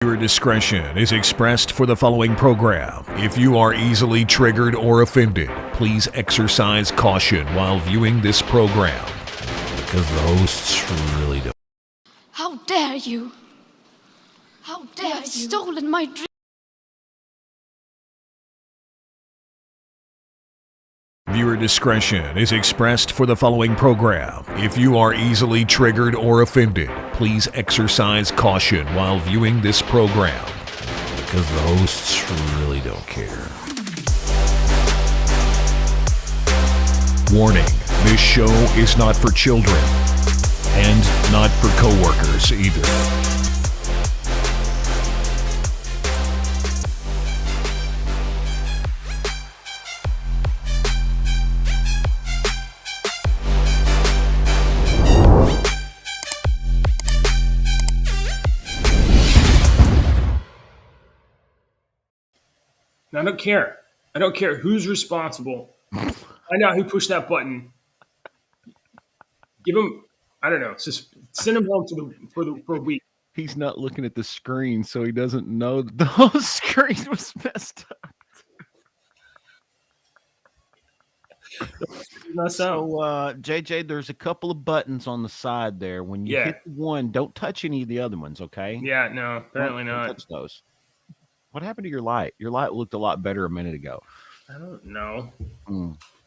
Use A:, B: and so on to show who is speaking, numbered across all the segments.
A: Your discretion is expressed for the following program. If you are easily triggered or offended, please exercise caution while viewing this program, because the hosts really don't.
B: How dare you? How dare you have stolen my dream?
A: Viewer discretion is expressed for the following program. If you are easily triggered or offended, please exercise caution while viewing this program, because the hosts really don't care. Warning, this show is not for children, and not for coworkers either.
C: I don't care. I don't care who's responsible. Find out who pushed that button. Give him, I don't know, just send him home for a week.
D: He's not looking at the screen, so he doesn't know that the whole screen was messed up. So, JJ, there's a couple of buttons on the side there. When you hit one, don't touch any of the other ones, okay?
C: Yeah, no, apparently
D: don't
C: not.
D: Touch those. What happened to your light? Your light looked a lot better a minute ago.
C: I don't know.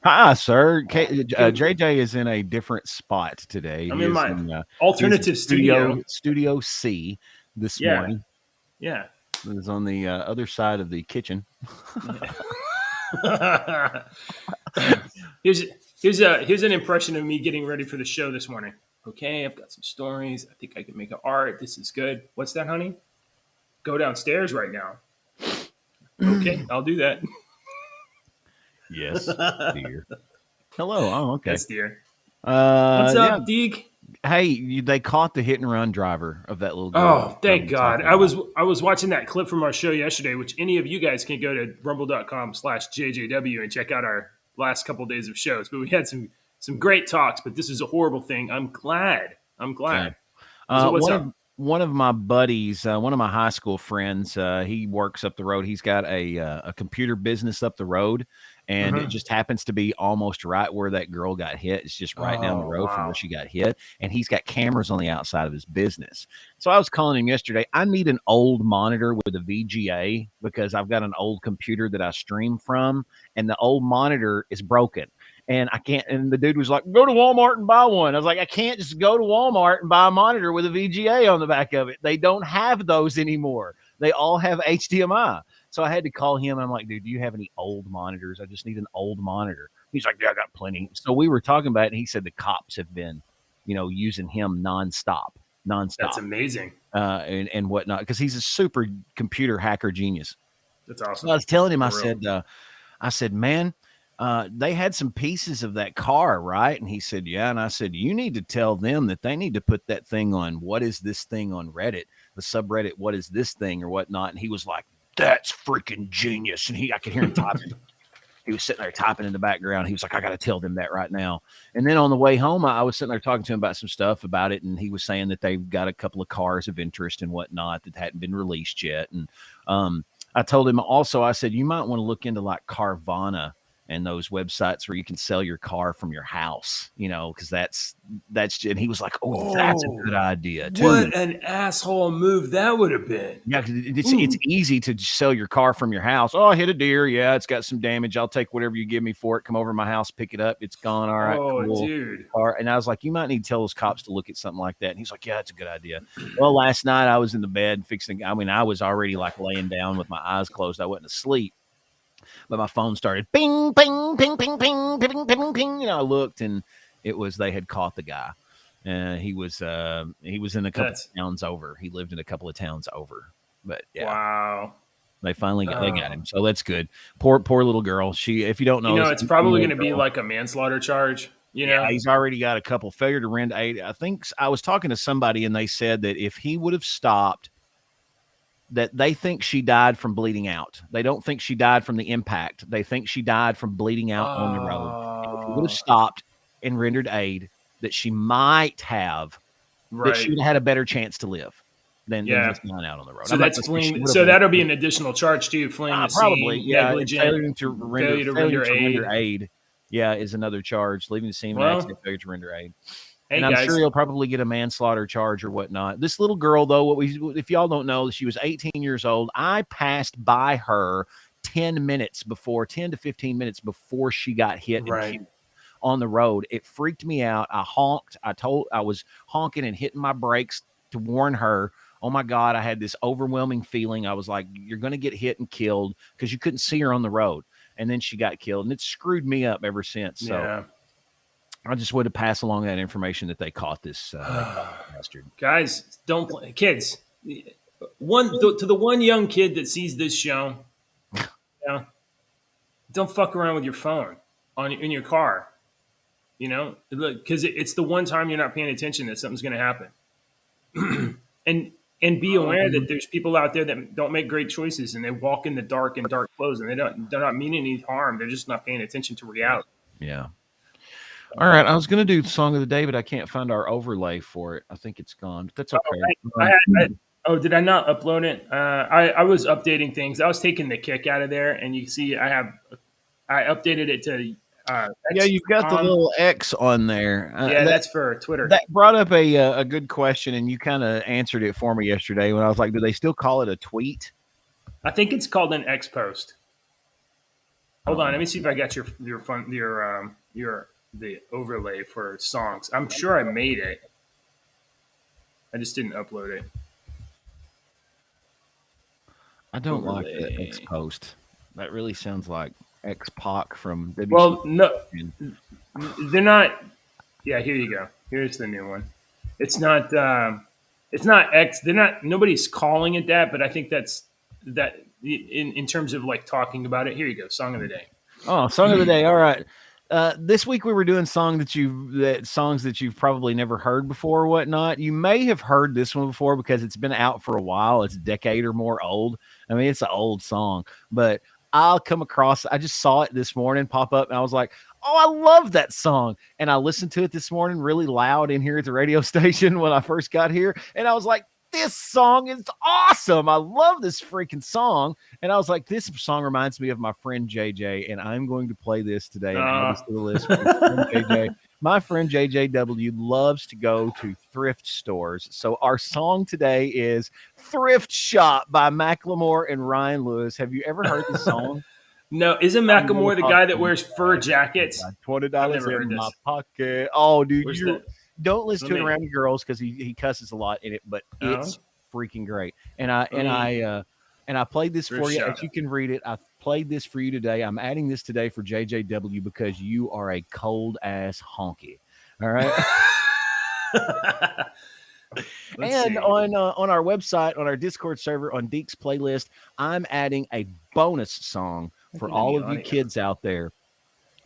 D: Hi, sir. JJ is in a different spot today.
C: I'm in my alternative studio.
D: Studio C this morning.
C: Yeah.
D: It is on the other side of the kitchen.
C: Here's an impression of me getting ready for the show this morning. Okay, I've got some stories. I think I can make an art. This is good. What's that, honey? Go downstairs right now. Okay, I'll do that.
D: Yes, dear. Hello. Oh, okay.
C: Yes, dear. What's up, Deeg?
D: Hey, they caught the hit and run driver of that little girl.
C: Oh, thank God. I was watching that clip from our show yesterday, which any of you guys can go to rumble.com/JJW and check out our last couple of days of shows. But we had some great talks, but this is a horrible thing. I'm glad.
D: Okay.
C: So what's up?
D: One of my buddies, one of my high school friends, he works up the road. He's got a computer business up the road, and it just happens to be almost right where that girl got hit. It's just right down the road from where she got hit, and he's got cameras on the outside of his business. So I was calling him yesterday. I need an old monitor with a VGA because I've got an old computer that I stream from, and the old monitor is broken. And I can't, and the dude was like, go to Walmart and buy one. I was like, I can't just go to Walmart and buy a monitor with a VGA on the back of it. They don't have those anymore. They all have HDMI. So I had to call him. And I'm like, dude, do you have any old monitors? I just need an old monitor. He's like, yeah, I got plenty. So we were talking about it, and he said the cops have been, using him nonstop.
C: That's amazing.
D: And whatnot, because he's a super computer hacker genius.
C: That's awesome.
D: So I was telling him, I said, man, they had some pieces of that car, right? And he said, yeah. And I said, you need to tell them that they need to put that thing on. What is this thing on Reddit? The subreddit, what is this thing or whatnot? And he was like, that's freaking genius. And I could hear him typing. He was sitting there typing in the background. He was like, I got to tell them that right now. And then on the way home, I was sitting there talking to him about some stuff about it. And he was saying that they've got a couple of cars of interest and whatnot that hadn't been released yet. And I told him also, I said, you might want to look into like Carvana and those websites where you can sell your car from your house, because that's, and he was like, oh, that's a good idea too.
C: What an asshole move that would have been.
D: Yeah, it's easy to sell your car from your house. Oh, I hit a deer. Yeah, it's got some damage. I'll take whatever you give me for it. Come over to my house, pick it up. It's gone. All right.
C: Oh,
D: cool.
C: dude.
D: And I was like, you might need to tell those cops to look at something like that. And he's like, yeah, that's a good idea. Well, last night I was in the bed I was already like laying down with my eyes closed. I wasn't asleep. But my phone started ping, ping, ping, ping, ping, ping, ping, ping. I looked, and they had caught the guy. He was in a couple of towns over. He lived in a couple of towns over. But yeah,
C: wow,
D: they finally got him. So that's good. Poor little girl. She, if you don't know,
C: it's probably going to be like a manslaughter charge.
D: Yeah, he's already got a couple failure to render aid. I think I was talking to somebody, and they said that if he would have stopped, that they think she died from bleeding out. They don't think she died from the impact. They think she died from bleeding out on the road. And if he would have stopped and rendered aid, that she might have, that she would have had a better chance to live. than just not out on the road.
C: So that's fleeing. So that'll be an additional charge too. Fleeing the
D: probably,
C: scene,
D: yeah.
C: negligent,
D: Failure to render aid. Yeah, is another charge. Leaving the scene of an accident, failure to render aid.
C: Hey,
D: and I'm sure he'll probably get a manslaughter charge or whatnot. This little girl, though, if y'all don't know, she was 18 years old. I passed by her 10 to 15 minutes before she got hit and killed on the road. It freaked me out. I honked. I was honking and hitting my brakes to warn her. Oh my God, I had this overwhelming feeling. I was like, you're going to get hit and killed, because you couldn't see her on the road. And then she got killed, and it screwed me up ever since. So I just wanted to pass along that information that they caught this bastard.
C: Guys, don't play. Kids, to the one young kid that sees this show, don't fuck around with your phone in your car. You know, because it's the one time you're not paying attention that something's going to happen. And be aware that there's people out there that don't make great choices, and they walk in the dark in dark clothes, and they're not meaning any harm. They're just not paying attention to reality.
D: Yeah. All right. I was going to do the song of the day, but I can't find our overlay for it. I think it's gone, but that's okay.
C: Did I not upload it? I was updating things. I was taking the kick out of there, and you see I updated it to
D: you've got the little X on there.
C: That's for Twitter.
D: That brought up a good question, and you kind of answered it for me yesterday when I was like, do they still call it a tweet?
C: I think it's called an X post. Hold on, let me see if I got the overlay for songs. I'm sure I made it. I just didn't upload it.
D: I don't like the X post. That really sounds like X-Pac from WC.
C: Well, no, they're not. Yeah, here you go. Here's the new one. It's not X. They're not. Nobody's calling it that, but I think that's that in terms of like talking about it. Here you go. Song of the day.
D: Oh, song of the day. All right. This week we were doing songs that you've probably never heard before or whatnot. You may have heard this one before because it's been out for a while. It's a decade or more old. I mean, it's an old song, but I just saw it this morning pop up, and I was like, oh, I love that song. And I listened to it this morning really loud in here at the radio station when I first got here. And I was like, this song is awesome. I love this freaking song. And I was like, this song reminds me of my friend JJ, and I'm going to play this today and add this to the list for my friend JJ. My friend JJW loves to go to thrift stores. So our song today is Thrift Shop by Macklemore and Ryan Lewis. Have you ever heard this song?
C: No. Isn't Macklemore the guy that wears fur jackets?
D: $20 in my pocket. Oh, dude, don't listen to it around girls because he cusses a lot in it, but it's freaking great. And I played this for you. As you can read it, I played this for you today. I'm adding this today for JJW because you are a cold ass honky. All right. And on our website, on our Discord server, on Deke's playlist, I'm adding a bonus song for all of you kids out there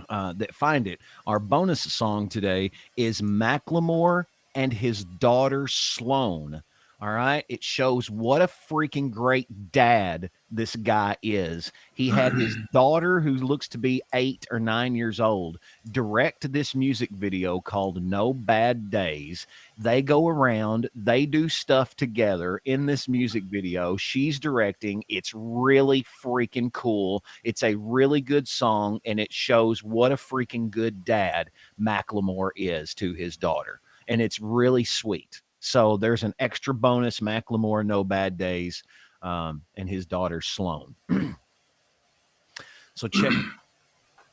D: that find it. Our bonus song today is Macklemore and his daughter Sloan. All right. It shows what a freaking great dad this guy is. He had his daughter, who looks to be 8 or 9 years old, direct this music video called No Bad Days. They go around, they do stuff together in this music video. She's directing. It's really freaking cool. It's a really good song, and it shows what a freaking good dad Macklemore is to his daughter. And it's really sweet. So there's an extra bonus, Macklemore, No Bad Days, and his daughter, Sloan. So check.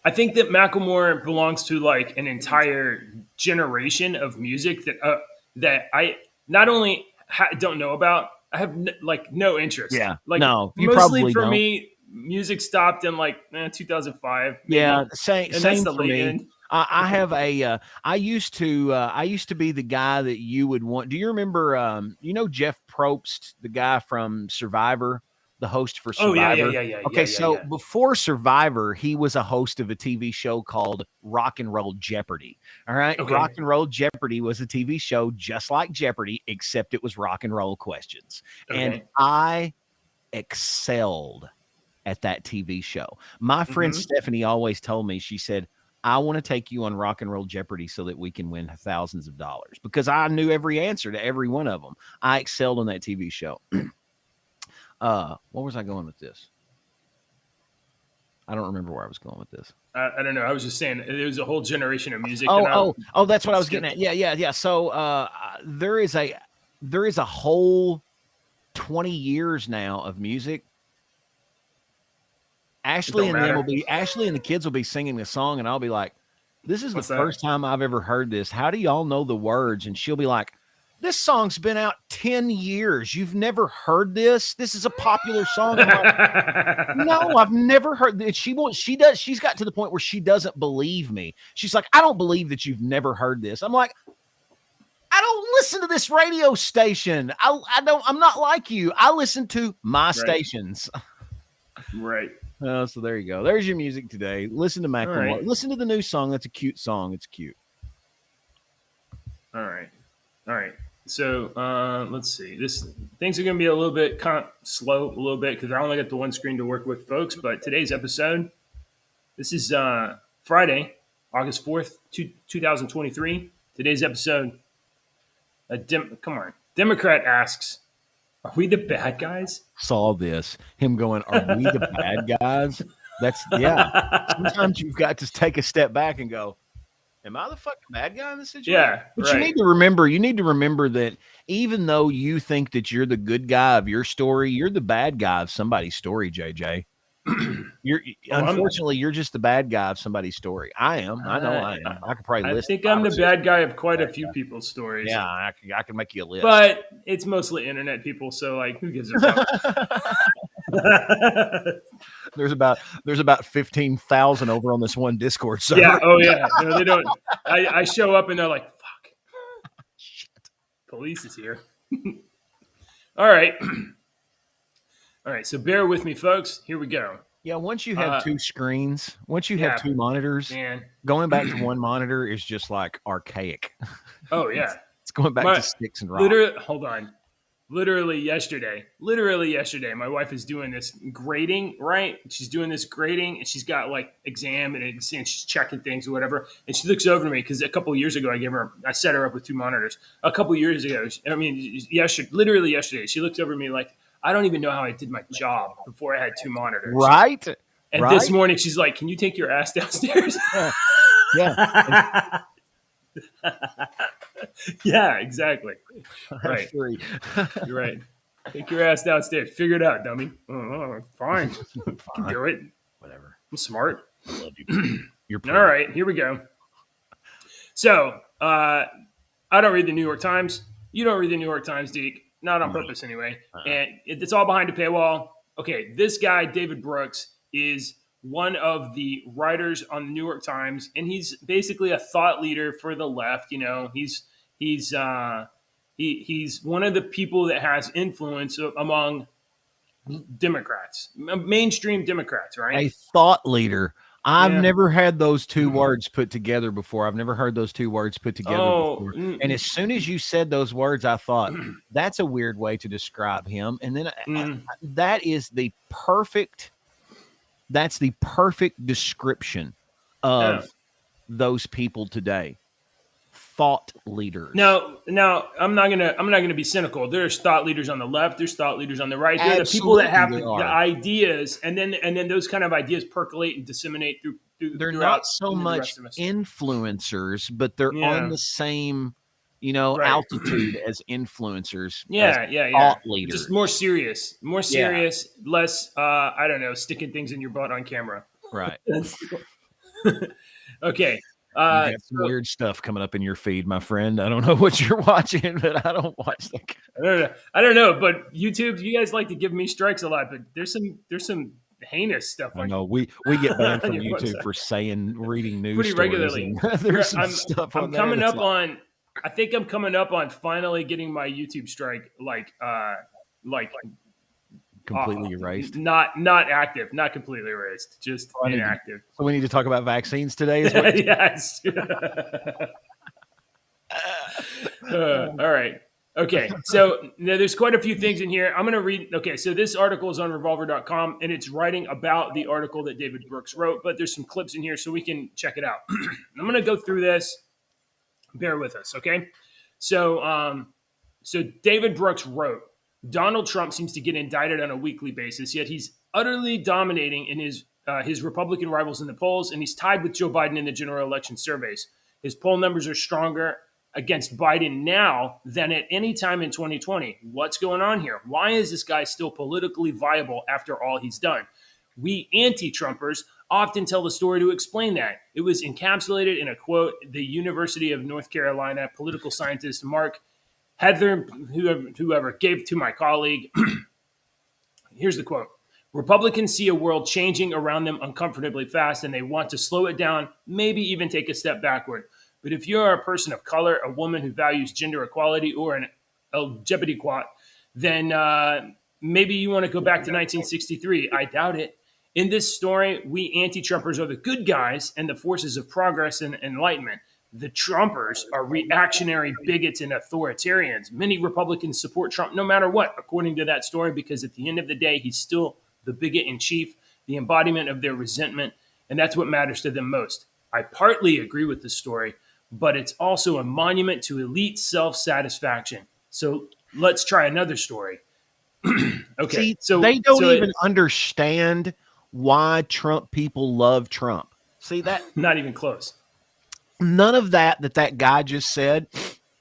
C: I think that Macklemore belongs to like an entire generation of music that I not only don't know about, I have no interest.
D: Yeah,
C: like
D: no, you
C: mostly
D: probably
C: for
D: don't.
C: Me, music stopped in 2005. Maybe.
D: Yeah, same
C: the
D: for me.
C: end.
D: I have I used to be the guy that you would want. Do you remember, Jeff Probst, the guy from Survivor, the host for Survivor?
C: Oh, yeah.
D: Okay, before Survivor, he was a host of a TV show called Rock and Roll Jeopardy. All right. Okay. Rock and Roll Jeopardy was a TV show just like Jeopardy, except it was rock and roll questions. Okay. And I excelled at that TV show. My friend Stephanie always told me, she said, I want to take you on Rock and Roll Jeopardy so that we can win thousands of dollars, because I knew every answer to every one of them. I excelled on that TV show. What was I going with this? I don't remember where I was going with this.
C: I don't know. I was just saying there's a whole generation of music.
D: Oh, that's what I was getting at. Yeah. So there is a whole 20 years now of music. Ashley and the kids will be singing the song, and I'll be like, "This is the first time I've ever heard this. How do y'all know the words?" And she'll be like, "This song's been out 10 years. You've never heard this? This is a popular song." I'm like, no, I've never heard it. She's got to the point where she doesn't believe me. She's like, "I don't believe that you've never heard this." I'm like, I don't listen to this radio station. I'm not like you. I listen to my stations.
C: Right.
D: So there you go. There's your music today. Listen to Macklemore. Right. Listen to the new song. That's a cute song. It's cute.
C: All right. So let's see. Things are going to be a little bit kind of slow, a little bit, because I only got the one screen to work with, folks. But today's episode, this is Friday, August 4th, 2023. Today's episode, Democrat asks, "Are we the bad guys?"
D: Saw this. Him going, "Are we the bad guys?" Sometimes you've got to take a step back and go, "Am I the fucking bad guy in this situation?"
C: Yeah.
D: But you need to remember that even though you think that you're the good guy of your story, you're the bad guy of somebody's story, JJ. Unfortunately, you're just the bad guy of somebody's story. I am. I know I am. I could probably list.
C: I think I'm the bad guy of quite a few people's stories.
D: Yeah, I can make you a list.
C: But it's mostly internet people, so like, who gives a fuck?
D: There's about 15,000 over on this one Discord server.
C: Yeah. Oh yeah. No, they don't. I show up and they're like, "Fuck, shit, police is here." All right. All right, so bear with me, folks. Here we go.
D: Yeah, once you have two screens, once you have two monitors, going back to one monitor is just like archaic.
C: Oh, yeah.
D: It's going back to sticks and rocks.
C: Hold on. Literally yesterday, my wife is doing this grading, right? She's doing this grading, and she's got like exam, and she's checking things or whatever. And she looks over to me because a couple of years ago, I set her up with two monitors. A couple of years ago, literally yesterday, she looked over at me like, "I don't even know how I did my job before I had two monitors."
D: Right.
C: And this morning she's like, "Can you take your ass downstairs?"
D: Yeah.
C: Yeah, exactly. Right. You're right. Take your ass downstairs. Figure it out, dummy. Fine. You can do it.
D: Whatever.
C: I'm smart.
D: I love you. You're
C: all right. Here we go. So I don't read the New York Times. You don't read the New York Times, Deke. Not on purpose, anyway. And it's all behind a paywall. Okay, this guy, David Brooks, is one of the writers on the New York Times, and he's basically a thought leader for the left. You know, he's one of the people that has influence among Democrats, mainstream Democrats, right?
D: A thought leader. I've never had those two words put together before. I've never heard those two words put together before. And as soon as you said those words, I thought, that's a weird way to describe him. And then that's the perfect description of those people today. Thought leaders.
C: Now I'm not gonna be cynical. There's thought leaders on the left. There's thought leaders on the right. They're the people that have the ideas, and then those kind of ideas percolate and disseminate through.
D: They're not so much influencers, but they're on the same, altitude as influencers.
C: Yeah.
D: Thought leaders.
C: Just more serious, less. I don't know, sticking things in your butt on camera.
D: Right.
C: Okay.
D: You got some weird stuff coming up in your feed, my friend. I don't know what you're watching, but I don't watch that.
C: I don't know, but YouTube, you guys like to give me strikes a lot, but there's some heinous stuff.
D: I know we get banned from YouTube for reading news
C: pretty regularly.
D: There's some stuff on there.
C: I think I'm coming up on finally getting my YouTube strike, like
D: completely erased.
C: Not active, not completely erased, just inactive.
D: So we need to talk about vaccines today.
C: Yes. All right. Okay, so there's quite a few things in here. I'm going to read. Okay, so this article is on revolver.com, and it's writing about the article that David Brooks wrote, but there's some clips in here so we can check it out. I'm going to go through this. Bear with us, okay? So David Brooks wrote, Donald Trump seems to get indicted on a weekly basis, yet he's utterly dominating in his Republican rivals in the polls, and he's tied with Joe Biden in the general election surveys. His poll numbers are stronger against Biden now than at any time in 2020. What's going on here? Why is this guy still politically viable after all he's done? We anti-Trumpers often tell the story to explain that. It was encapsulated in a quote the University of North Carolina political scientist Mark Heather, whoever gave to my colleague. Here's the quote. Republicans see a world changing around them uncomfortably fast, and they want to slow it down, maybe even take a step backward. But if you are a person of color, a woman who values gender equality, or an LGBT, then maybe you want to go back to 1963. I doubt it. In this story, we anti-Trumpers are the good guys and the forces of progress and enlightenment. The Trumpers are reactionary bigots and authoritarians. Many Republicans support Trump no matter what, according to that story, because at the end of the day, he's still the bigot in chief, the embodiment of their resentment, and that's what matters to them most. I partly agree with this story, but it's also a monument to elite self-satisfaction. So let's try another story. Okay,
D: See, so they don't even understand why Trump people love Trump. See that?
C: Not even close.
D: None of that guy just said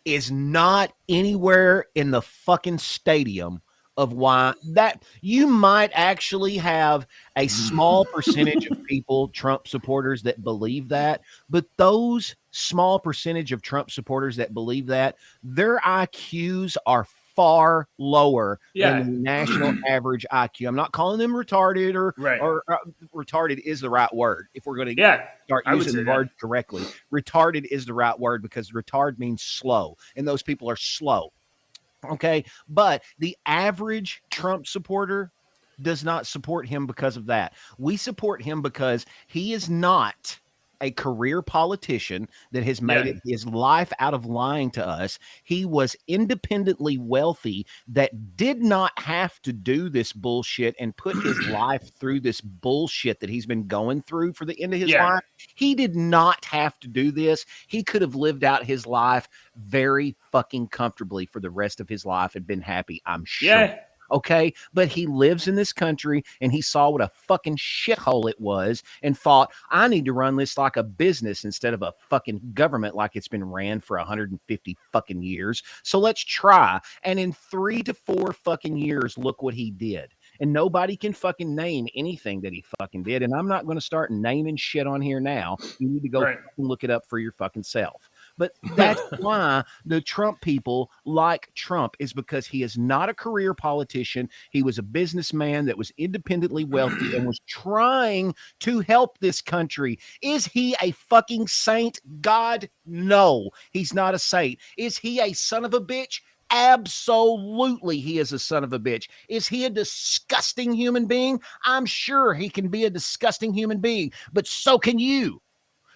D: is not anywhere in the fucking stadium of why that you might actually have a small percentage of people, Trump supporters, that believe that. But those small percentage of Trump supporters that believe that, their IQs are far lower than the national average IQ. I'm not calling them retarded or retarded is the right word. If we're going to start using the word correctly, retarded is the right word because retard means slow, and those people are slow. Okay. But the average Trump supporter does not support him because of that. We support him because he is not a career politician that has made it his life out of lying to us. He was independently wealthy that did not have to do this bullshit and put his life through this bullshit that he's been going through for the end of his life. He did not have to do this. He could have lived out his life very fucking comfortably for the rest of his life and been happy, I'm sure. Yeah. Okay, but he lives in this country and he saw what a fucking shithole it was and thought, I need to run this like a business instead of a fucking government like it's been ran for 150 fucking years. So let's try. And in 3 to 4 fucking years, look what he did. And nobody can fucking name anything that he fucking did. And I'm not going to start naming shit on here now. You need to go fucking look it up for your fucking self. But that's why the Trump people like Trump, is because he is not a career politician. He was a businessman that was independently wealthy and was trying to help this country. Is he a fucking saint? God, no, he's not a saint. Is he a son of a bitch? Absolutely, he is a son of a bitch. Is he a disgusting human being? I'm sure he can be a disgusting human being, but so can you.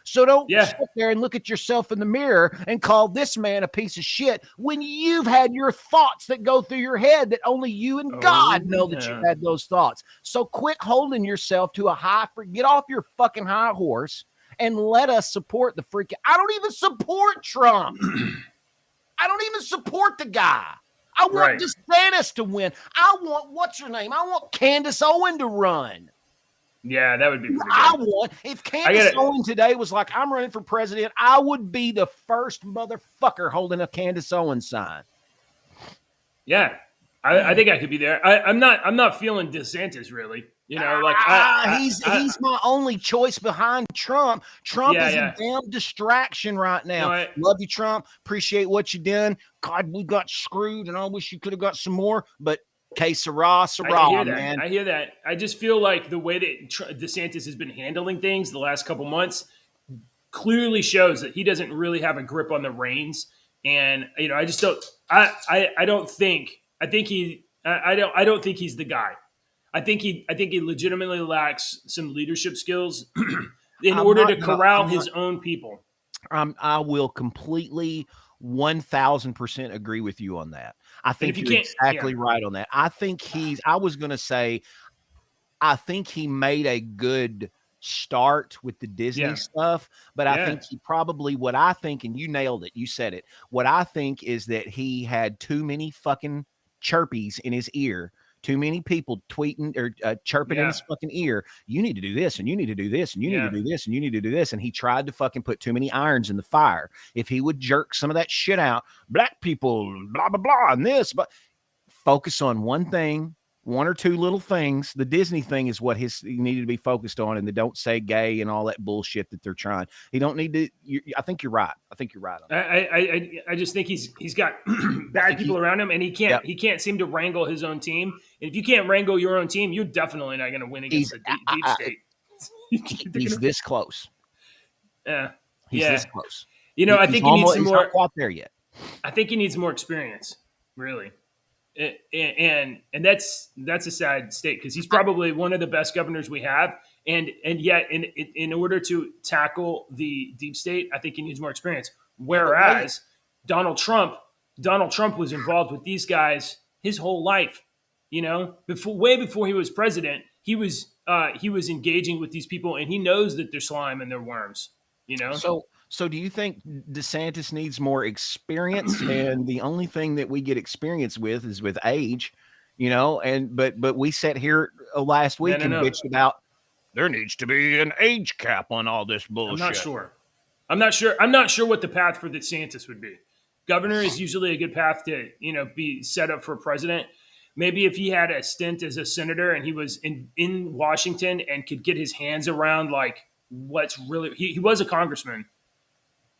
D: So don't sit there and look at yourself in the mirror and call this man a piece of shit when you've had your thoughts that go through your head that only you and God know that you had those thoughts. So quit holding yourself to a get off your fucking high horse and let us support the freaking. I don't even support Trump. I don't even support the guy. I want DeSantis to win. I want, what's her name? I want Candace Owen to run.
C: Yeah, that would be pretty good.
D: If Candace Owen today was like, I'm running for president, I would be the first motherfucker holding a Candace Owen sign.
C: Yeah, I think I could be there. I'm not feeling DeSantis really. You know, like
D: he's my only choice behind Trump. Trump is a damn distraction right now. Love you, Trump. Appreciate what you done. God, we got screwed, and I wish you could have got some more, but. Okay, Sarah, man.
C: I hear that. I just feel like the way that DeSantis has been handling things the last couple months clearly shows that he doesn't really have a grip on the reins. And you know, I just don't. I don't think. I think he. I don't think he's the guy. I think he legitimately lacks some leadership skills in order to corral his own people.
D: I will completely 1000% agree with you on that. I think
C: if you
D: you're
C: can't-
D: exactly
C: yeah.
D: right on that. I think I was going to say, I think he made a good start with the Disney
C: Yeah.
D: stuff, but I
C: Yeah.
D: think he probably, what I think, and you nailed it, you said it. What I think is that he had too many fucking chirpies in his ear. Too many people tweeting or chirping in
C: Yeah.
D: his fucking ear. You need to do this, and you need to do this, and you need to do this, and you need to do this. And he tried to fucking put too many irons in the fire. If he would jerk some of that shit out, black people, blah, blah, blah, and this, but focus on one thing, one or two little things. The Disney thing is what he needed to be focused on, and they don't say gay and all that bullshit that they're trying. He don't need to. I think you're right. I think you're right on that.
C: I just think he's got bad people around him, and he can't seem to wrangle his own team. And if you can't wrangle your own team, you're definitely not going to win against the deep state.
D: He's this close.
C: Yeah,
D: he's this close.
C: You know, I think he needs some more.
D: He's not quite there yet.
C: I think he needs more experience, really. And that's a sad state because he's probably one of the best governors we have, and yet in order to tackle the deep state, I think he needs more experience. Whereas Donald Trump was involved with these guys his whole life, you know, way before he was president. He was engaging with these people, and he knows that they're slime and they're worms, you know.
D: So do you think DeSantis needs more experience? And the only thing that we get experience with is with age, you know, but we sat here last week and bitched about there needs to be an age cap on all this bullshit.
C: I'm not sure what the path for DeSantis would be. Governor is usually a good path to, you know, be set up for president. Maybe if he had a stint as a senator and he was in Washington and could get his hands around like what's really he was a congressman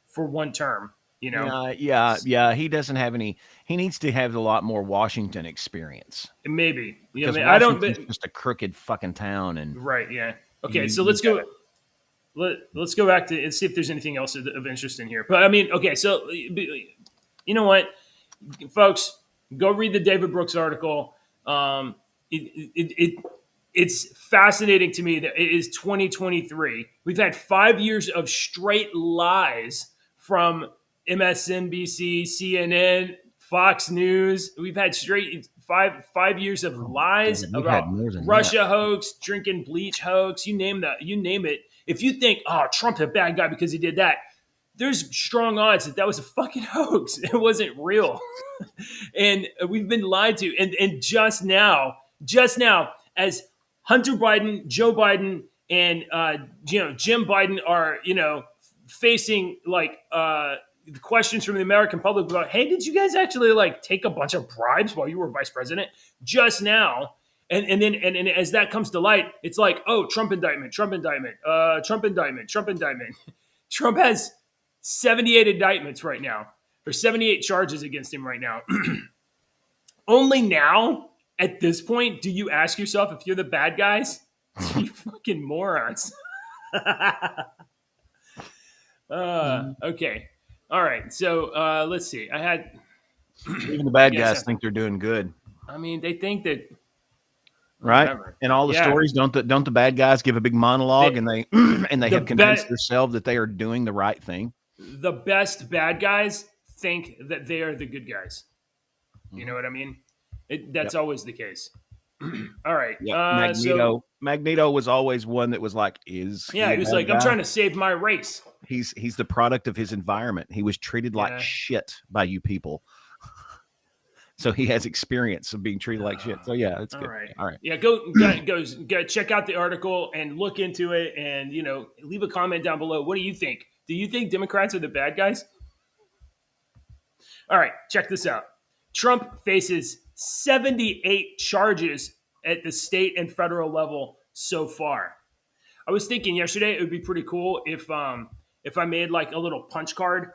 C: for one term, you know?
D: Yeah. He doesn't have any. He needs to have a lot more Washington experience.
C: Maybe. Yeah,
D: I don't. It's just a crooked fucking town, and
C: right. Yeah. Okay. So let's go. Let's go back to and see if there's anything else of interest in here. But I mean, okay. So you know what, folks, go read the David Brooks article. It's fascinating to me that it is 2023. We've had 5 years of straight lies from MSNBC, CNN, Fox News. We've had straight five years of lies about Russia hoax, drinking bleach hoax. You name it. If you think, oh, Trump's a bad guy because he did that, there's strong odds that was a fucking hoax. It wasn't real. And we've been lied to. And just now, as Hunter Biden, Joe Biden, and Jim Biden are, you know, facing like questions from the American public about, hey, did you guys actually like take a bunch of bribes while you were vice president? Just now. And then as that comes to light, it's like, oh, Trump indictment. Trump has 78 indictments right now, or 78 charges against him right now. Only now, at this point, do you ask yourself if you're the bad guys? You fucking morons. Okay. All right. So let's see. I had
D: even the bad guys think they're doing good.
C: I mean, they think that,
D: right? Whatever. And all the stories, don't the bad guys give a big monologue and they have convinced themselves that they are doing the right thing?
C: The best bad guys think that they are the good guys. You know what I mean? That's always the case. All right.
D: Yep. Magneto was always one that was like, he was like,
C: I'm trying to save my race.
D: He's the product of his environment. He was treated like shit by you people. So he has experience of being treated like shit. So yeah, it's good. All right.
C: Yeah, go check out the article and look into it, and leave a comment down below. What do you think? Do you think Democrats are the bad guys? All right, check this out. Trump faces 78 charges at the state and federal level so far. I was thinking yesterday it would be pretty cool if I made like a little punch card,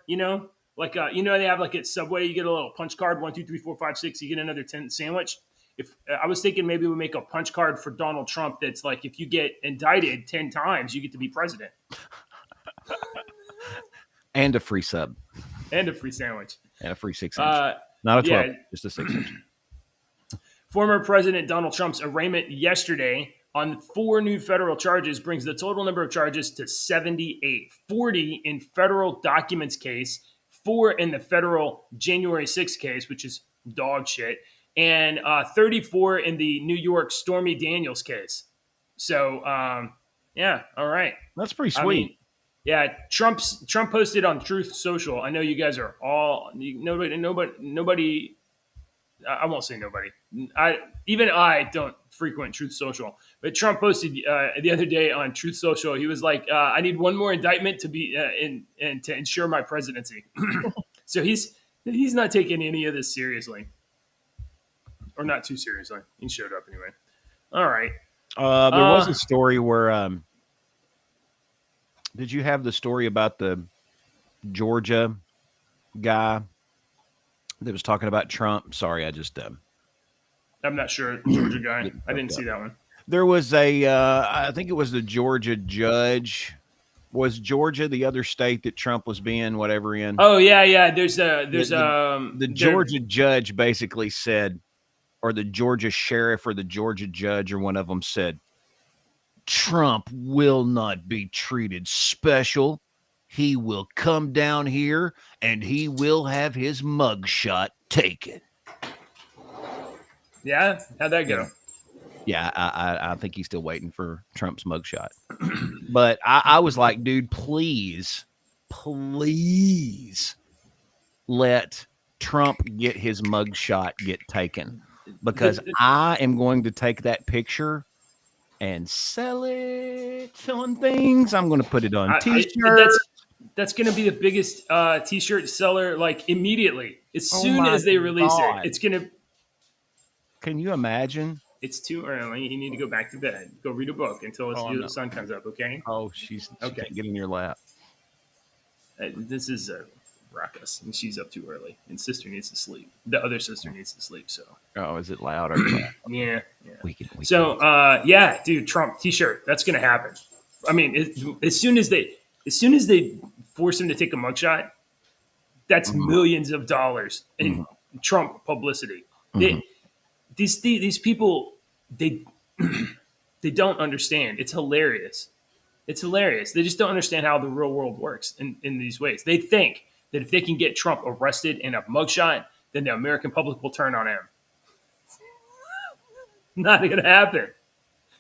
C: like they have like at Subway, you get a little punch card, 1, 2, 3, 4, 5, 6, you get another 10 sandwich. If I was thinking maybe we make a punch card for Donald Trump that's like, if you get indicted 10 times, you get to be president.
D: And a free sub.
C: And a free sandwich.
D: And a free 6-inch. Not a 12, just a 6-inch.
C: Former President Donald Trump's arraignment yesterday on 4 new federal charges brings the total number of charges to 78. 40 in federal documents case, 4 in the federal January 6th case, which is dog shit, and 34 in the New York Stormy Daniels case. So, yeah, all right.
D: That's pretty sweet.
C: I mean, yeah, Trump posted on Truth Social. I know you guys are all nobody. I won't say nobody. I don't frequent Truth Social, but Trump posted the other day on Truth Social. He was like, "I need one more indictment to be and to ensure my presidency." So he's not taking any of this seriously, or not too seriously. He showed up anyway. All right.
D: There was a story where did you have the story about the Georgia guy that was talking about Trump? Sorry, I just
C: I'm not sure, Georgia guy. I didn't see that one.
D: There was I think it was the Georgia judge. Was Georgia the other state that Trump was being whatever in?
C: Oh yeah. There's
D: the Georgia judge basically said, or the Georgia sheriff or the Georgia judge or one of them said, Trump will not be treated special. He will come down here and he will have his mugshot taken.
C: Yeah? How'd that go?
D: Yeah, I think he's still waiting for Trump's mugshot. But I was like, dude, please let Trump get his mugshot get taken. Because I am going to take that picture and sell it on things. I'm going to put it on T-shirts.
C: That's going to be the biggest T-shirt seller, like immedially. As soon as they release it, it's going to.
D: Can you imagine?
C: It's too early. You need to go back to bed. Go read a book until the sun comes up, okay?
D: Oh, she can't get in your lap.
C: This is a ruckus, and she's up too early. And sister needs to sleep. The other sister needs to sleep, so.
D: Oh, is it loud?
C: Yeah.
D: We can.
C: Yeah, dude, Trump T-shirt. That's going to happen. I mean, as soon as they force him to take a mugshot, that's millions of dollars in Trump publicity. These people, they don't understand. It's hilarious. It's hilarious. They just don't understand how the real world works in these ways. They think that if they can get Trump arrested and a mugshot, then the American public will turn on him. Not going to happen.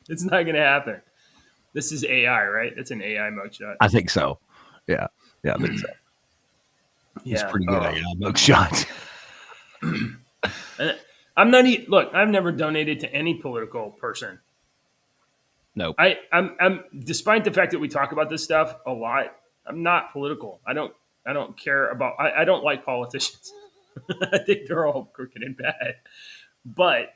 C: It's not going to happen. This is AI, right? It's an AI mugshot.
D: I think so. Yeah, I think so. It's pretty good AI mugshot.
C: Look, I've never donated to any political person.
D: Nope.
C: I'm despite the fact that we talk about this stuff a lot, I'm not political. I don't care about I don't like politicians. I think they're all crooked and bad. But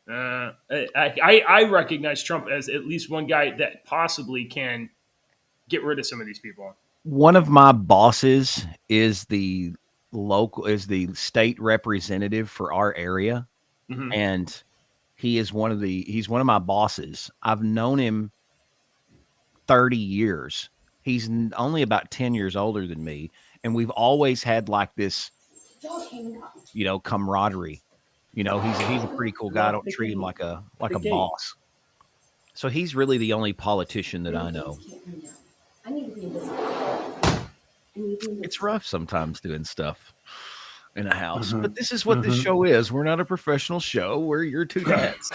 C: I recognize Trump as at least one guy that possibly can get rid of some of these people.
D: One of my bosses is the state representative for our area, and he's one of my bosses. I've known him 30 years. He's only about 10 years older than me, and we've always had like this, camaraderie. He's a pretty cool guy. I don't treat him like a boss. So he's really the only politician that I know. It's rough sometimes doing stuff in a house, but this is what this show is. We're not a professional show. We're your two dads.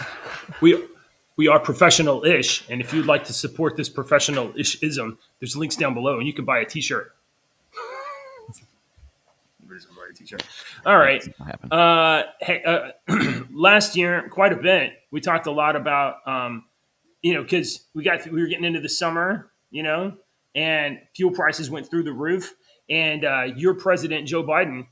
C: We are professional-ish, and if you'd like to support this professional-ish-ism, there's links down below, and you can buy a T-shirt. All right. Last year, quite a bit, we talked a lot about, because we were getting into the summer, and fuel prices went through the roof, and your president, Joe Biden,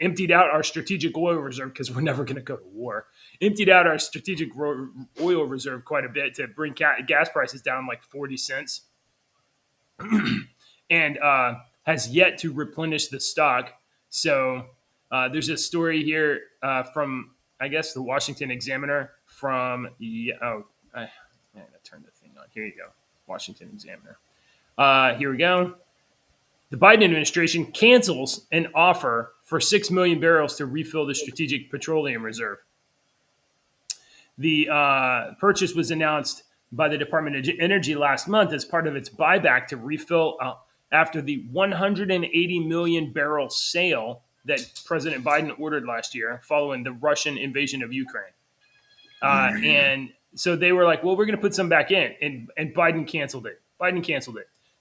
C: emptied out our strategic oil reserve because we're never going to go to war. Emptied out our strategic oil reserve quite a bit to bring gas prices down like 40 cents, and has yet to replenish the stock. So there's a story here from, I guess, the Washington Examiner from I gotta turn the thing on. Here you go, Washington Examiner. Here we go. The Biden administration cancels an offer for 6 million barrels to refill the strategic petroleum reserve. The purchase was announced by the Department of Energy last month as part of its buyback to refill after the 180 million barrel sale that President Biden ordered last year following the Russian invasion of Ukraine. And so they were like, well, we're going to put some back in, and Biden canceled it.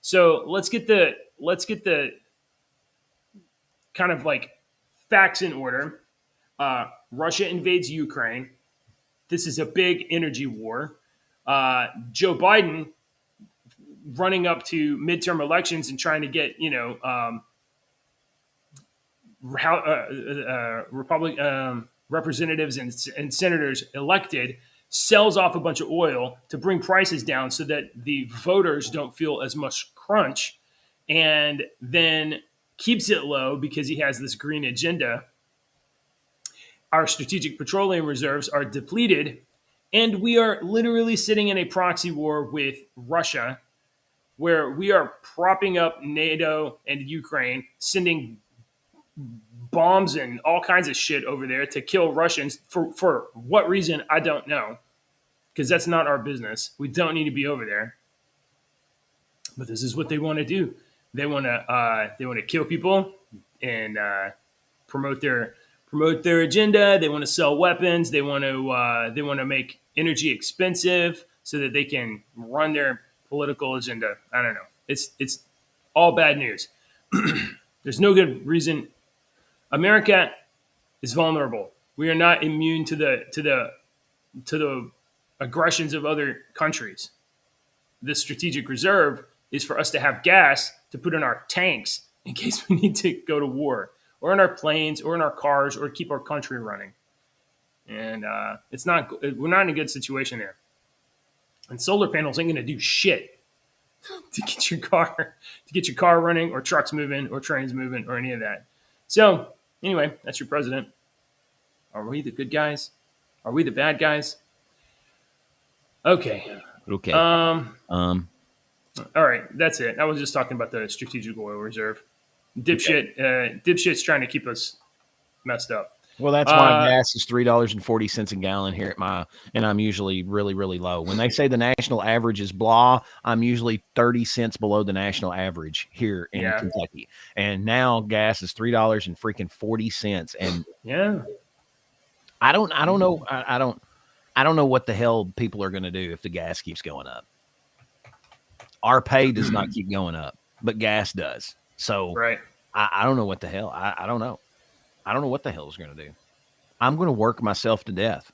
C: So let's get the kind of like facts in order. Russia invades Ukraine. This is a big energy war. Joe Biden running up to midterm elections and trying to get, representatives and senators elected, sells off a bunch of oil to bring prices down so that the voters don't feel as much crunch, and then keeps it low because he has this green agenda. Our strategic petroleum reserves are depleted, and we are literally sitting in a proxy war with Russia, where we are propping up NATO and Ukraine, sending bombs and all kinds of shit over there to kill Russians. For what reason, I don't know, because that's not our business. We don't need to be over there. But this is what they want to do. They want to kill people and promote their agenda. They want to sell weapons. They want to make energy expensive so that they can run their political agenda. I don't know. It's all bad news. There's no good reason. America is vulnerable. We are not immune to the aggressions of other countries. This strategic reserve is for us to have gas to put in our tanks in case we need to go to war, or in our planes, or in our cars, or keep our country running. And we're not in a good situation there. And solar panels ain't going to do shit to get your car running, or trucks moving, or trains moving, or any of that. So anyway, that's your president. Are we the good guys? Are we the bad guys? Okay. All right, that's it. I was just talking about the strategic oil reserve. Dipshit's trying to keep us messed up.
D: Well, that's why gas is $3.40 a gallon here and I'm usually really, really low. When they say the national average is blah, I'm usually 30 cents below the national average here in Kentucky. And now gas is $3.40. And
C: yeah,
D: I don't know. I don't know what the hell people are going to do if the gas keeps going up. Our pay does not keep going up, but gas does. So
C: right.
D: I don't know what the hell. I don't know. I don't know what the hell is going to do. I'm going to work myself to death.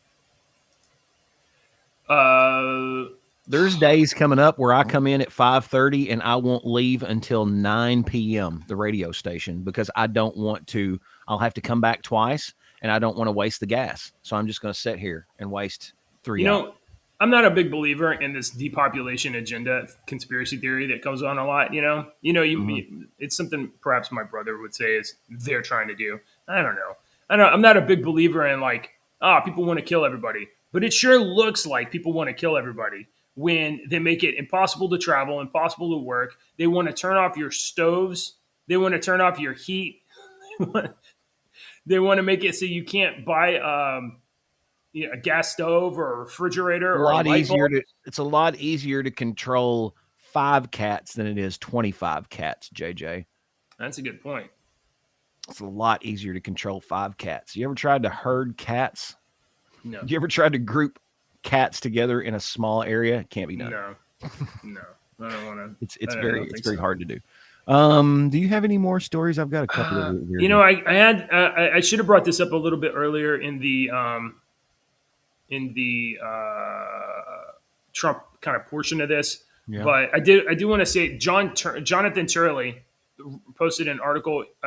D: There's days coming up where I come in at 5:30 and I won't leave until 9 p.m. the radio station, because I don't want to. I'll have to come back twice, and I don't want to waste the gas. So I'm just going to sit here and waste 3 hours.
C: I'm not a big believer in this depopulation agenda conspiracy theory that comes on a lot. It's something perhaps my brother would say is they're trying to do. I don't know. I'm not a big believer in people want to kill everybody, but it sure looks like people want to kill everybody when they make it impossible to travel, impossible to work. They want to turn off your stoves. They want to turn off your heat. They want to make it so you can't buy a gas stove or a refrigerator or a light bulb.
D: It's a lot easier to control 5 cats than it is 25 cats, JJ.
C: That's a good point.
D: It's a lot easier to control 5 cats. You ever tried to herd cats?
C: No.
D: You ever tried to group cats together in a small area? It can't be done.
C: No. I don't want to.
D: It's very hard to do. Do you have any more stories? I've got a couple of here.
C: I should have brought this up a little bit earlier in the Trump kind of portion of this, but I do want to say Jonathan Turley posted an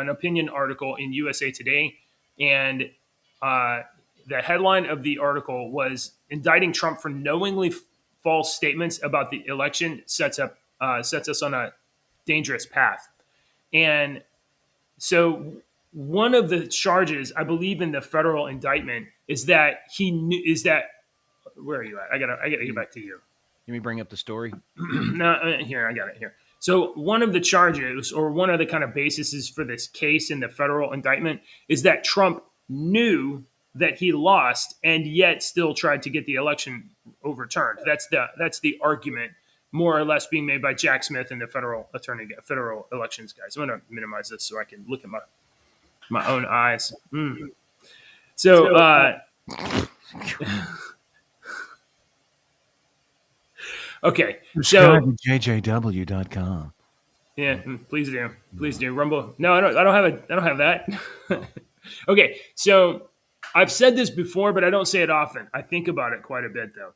C: opinion article in USA Today, and the headline of the article was indicting Trump for knowingly false statements about the election sets us on a dangerous path. And so one of the charges, I believe, in the federal indictment is that where are you at? I gotta get back to you.
D: Let me bring up the story.
C: No, here, I got it here. So one of the charges, or one of the kind of bases for this case in the federal indictment, is that Trump knew that he lost and yet still tried to get the election overturned. That's the argument more or less being made by Jack Smith and the federal elections guys. I'm going to minimize this so I can look at my own eyes. So, okay.
D: Subscribe to JJW.com.
C: Yeah, please do. Rumble. No, I don't have that. Okay, so I've said this before, but I don't say it often. I think about it quite a bit, though.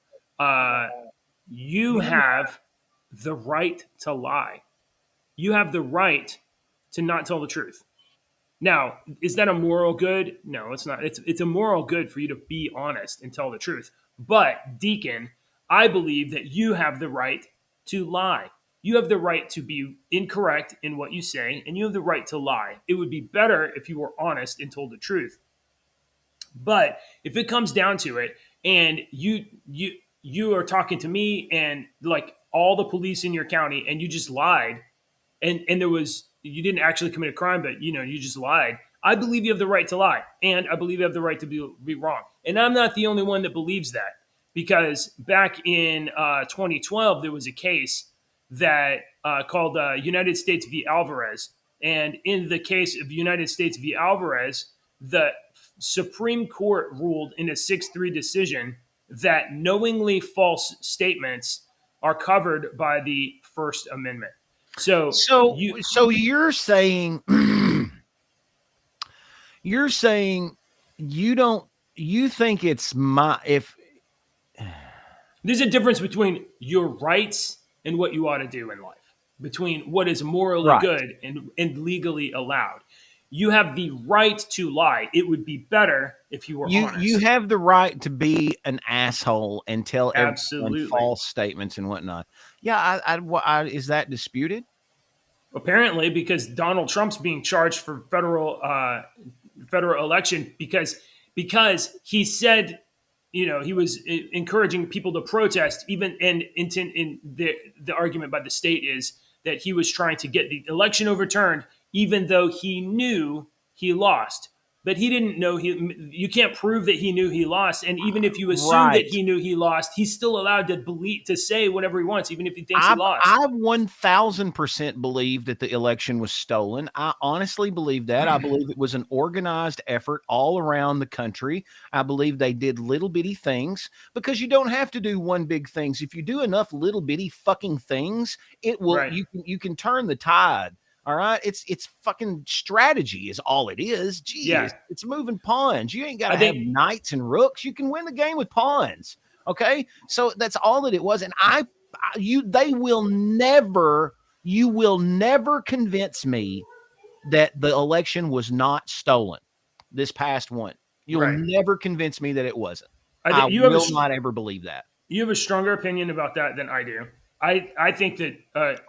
C: You have the right to lie. You have the right to not tell the truth. Now, is that a moral good? No, it's not. It's a moral good for you to be honest and tell the truth. But, Deacon, I believe that you have the right to lie. You have the right to be incorrect in what you say, and you have the right to lie. It would be better if you were honest and told the truth. But if it comes down to it, and you are talking to me and like all the police in your county, and you just lied, and you didn't actually commit a crime, but you just lied. I believe you have the right to lie, and I believe you have the right to be wrong. And I'm not the only one that believes that, because back in 2012 there was a case that called United States v. Alvarez, and in the case of United States v. Alvarez, the Supreme Court ruled in a 6-3 decision that knowingly false statements are covered by the First Amendment. So you're saying you think it's there's a difference between your rights and what you ought to do in life, between what is morally good and legally allowed. You have the right to lie. It would be better if you were honest.
D: You have the right to be an asshole and tell everyone false statements and whatnot. Yeah, is that disputed?
C: Apparently, because Donald Trump's being charged for federal election because he said, he was encouraging people to protest, even in the argument by the state is that he was trying to get the election overturned, even though he knew he lost. But he didn't know you can't prove that he knew he lost. And even if you assume that he knew he lost, he's still allowed to say whatever he wants, even if he thinks he lost.
D: I 1000% believe that the election was stolen. I honestly believe that. I believe it was an organized effort all around the country. I believe they did little bitty things, because you don't have to do one big things. If you do enough little bitty fucking things, it will, you can turn the tide. All right, it's fucking strategy is all it is. Jeez, It's moving pawns. You ain't got to have knights and rooks. You can win the game with pawns. Okay, so that's all that it was. And you will never convince me that the election was not stolen. This past one, you'll never convince me that it wasn't. I will not ever believe that.
C: You have a stronger opinion about that than I do. I think that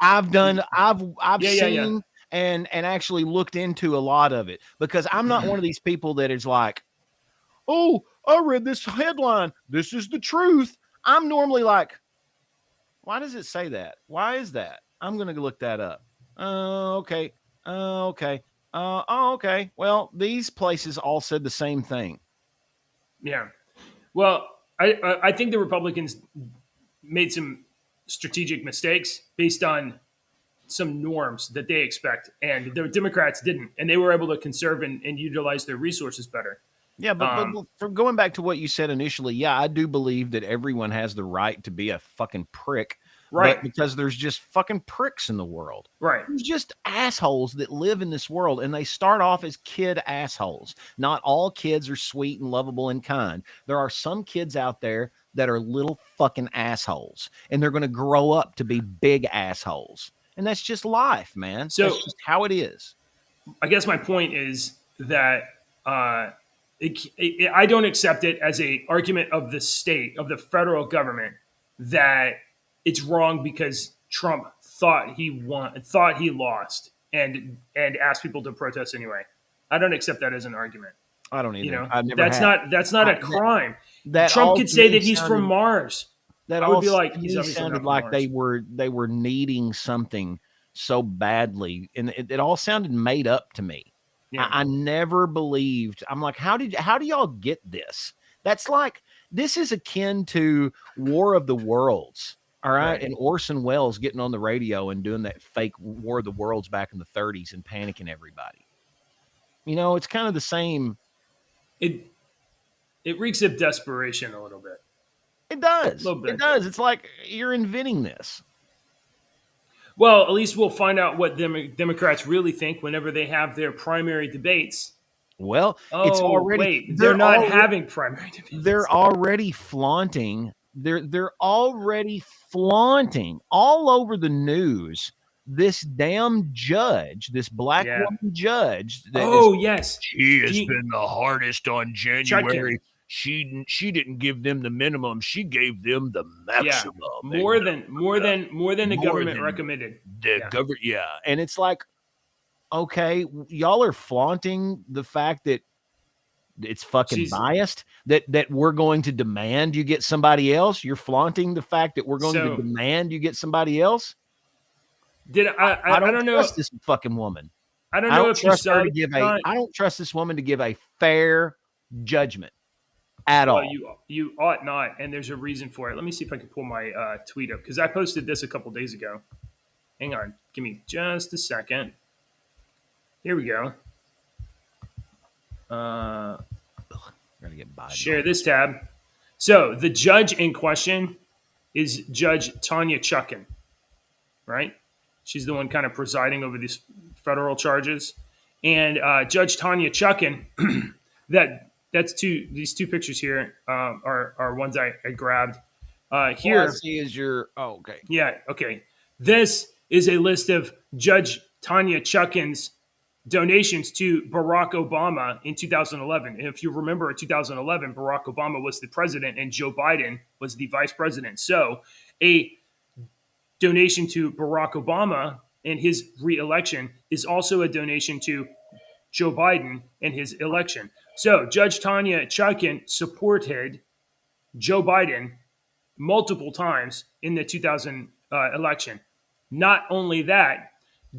D: I've seen and actually looked into a lot of it, because I'm not one of these people that is like, oh, I read this headline, this is the truth. I'm normally like, why does it say that? Why is that? I'm going to look that up. Okay. Okay. Okay. Well, these places all said the same thing.
C: Yeah. Well, I think the Republicans made some strategic mistakes based on some norms that they expect, and the Democrats didn't, and they were able to conserve and utilize their resources better.
D: Yeah, but from going back to what you said initially, I do believe that everyone has the right to be a fucking prick, right? Because there's just fucking pricks in the world,
C: right?
D: There's just assholes that live in this world, and they start off as kid assholes. Not all kids are sweet and lovable and kind. There are some kids out there that are little fucking assholes, and they're going to grow up to be big assholes. And that's just life, man. So that's just how it is.
C: I guess my point is that I don't accept it as a argument of the state, of the federal government, that it's wrong because Trump thought he lost and asked people to protest anyway. I don't accept that as an argument.
D: I don't either.
C: That's not a crime. Trump could say that he's from Mars.
D: That I would be like, he sounded like they were needing something so badly, and it all sounded made up to me. Yeah. I never believed. I'm like, how do y'all get this? That's like, this is akin to War of the Worlds. All right.
C: Right.
D: And Orson Welles getting on the radio and doing that fake War of the Worlds back in the 30s and panicking everybody. It's kind of the same.
C: It reeks of desperation a little bit.
D: It does.
C: A little bit.
D: It does. It's like you're inventing this.
C: Well, at least we'll find out what Democrats really think whenever they have their primary debates.
D: Well,
C: Oh,
D: it's already.
C: wait, they're not having primary debates.
D: They're already flaunting. They're already flaunting all over the news this damn judge, this black woman judge.
C: Yes,
A: She has been the hardest on January.
C: Chutkan.
A: She didn't give them the minimum. She gave them the maximum.
C: More than the government recommended.
D: And it's like, okay, y'all are flaunting the fact that it's fucking biased, that we're going to demand you get somebody else. You're flaunting the fact that we're going to demand you get somebody else. I don't trust this fucking woman.
C: I don't know if you saw
D: I don't trust this woman to give a fair judgment at all.
C: You ought not, and there's a reason for it. Let me see if I can pull my tweet up, because I posted this a couple days ago. Hang on, give me just a second. Here we go.
D: Gotta get Biden.
C: Share this tab. So the judge in question is Judge Tanya Chutkan, right? She's the one kind of presiding over these federal charges. And Judge Tanya Chutkan, these two pictures here are ones I grabbed. Here,
D: all I see is your. Oh, okay.
C: Yeah, okay. This is a list of Judge Tanya Chutkan's donations to Barack Obama in 2011. And if you remember, in 2011, Barack Obama was the president and Joe Biden was the vice president. So a donation to Barack Obama and his re-election is also a donation to Joe Biden and his election. So Judge Tanya Chutkan supported Joe Biden multiple times in the 2000 election. Not only that,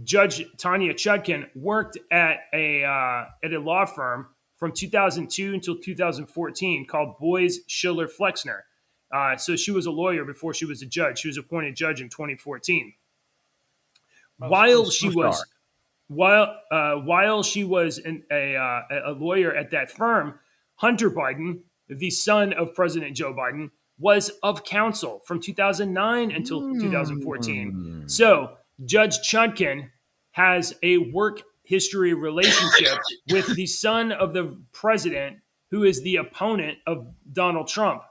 C: Judge Tanya Chutkan worked at a law firm from 2002 until 2014 called Boies Schiller Flexner. So she was a lawyer before she was a judge. She was appointed judge in 2014. While she was a lawyer at that firm, Hunter Biden, the son of President Joe Biden, was of counsel from 2009 until 2014. So Judge Chutkan has a work history relationship with the son of the president, who is the opponent of Donald Trump,